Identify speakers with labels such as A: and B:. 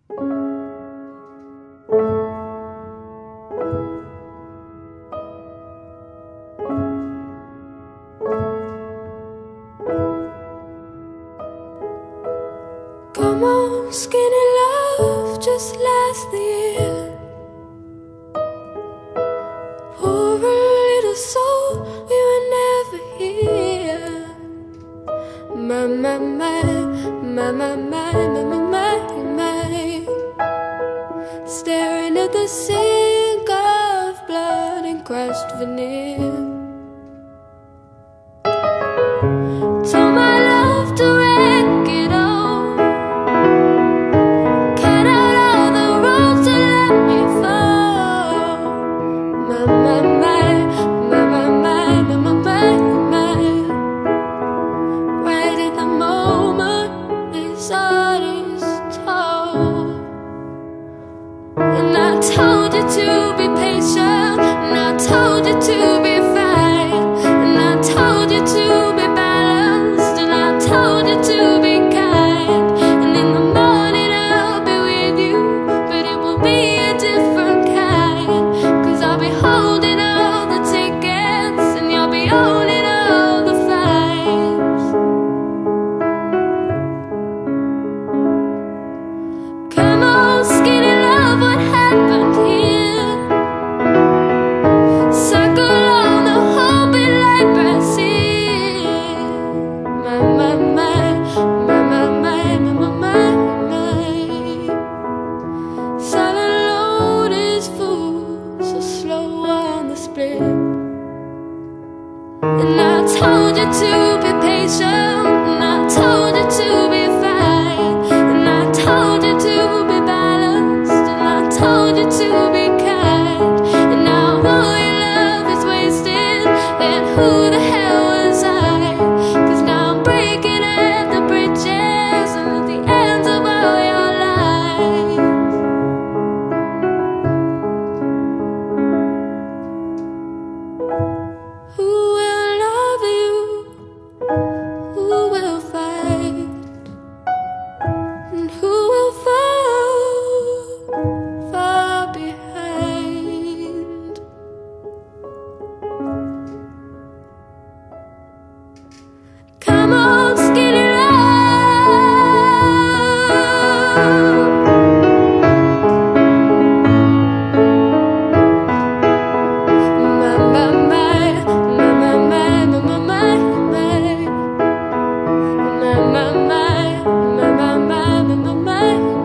A: Come on, skinny love, just last the year. Poor little soul, we were never here. My, my, my, my, my, my, my, my, my. Staring at the sink of blood and crushed veneer. Told my love to wreck it all. Cut out all the roads to let me fall. My, my, my, my, my, my, my, my, my, my. Right at the moment this art is told. And I told you to be patient, and I told you to be fine, and I told you to be balanced, and I told you to be kind. And in the morning I'll be with you, but it will be a different kind. 'Cause I'll be holding all the tickets, and you'll be owning all the flights. Come on, skinny love, what happened here? Circle on the whole bit like Brazil. My, my, my, my, my, my, my, my, my, my. Silent load is full, so slow on the split. And I told you to be patient, and I told you to be fine, and I told you to be balanced, and I told you to be kind. And now all your love is wasted, and who the hell was I? 'Cause now I'm breaking at the bridges and at the ends of all your lives. Who will love you? Who will fight? And who will fall far behind? Come on, skinny love. My, my, my, my, my, my, my, my, my, my. My, my, my, my, my, my, my, my, my.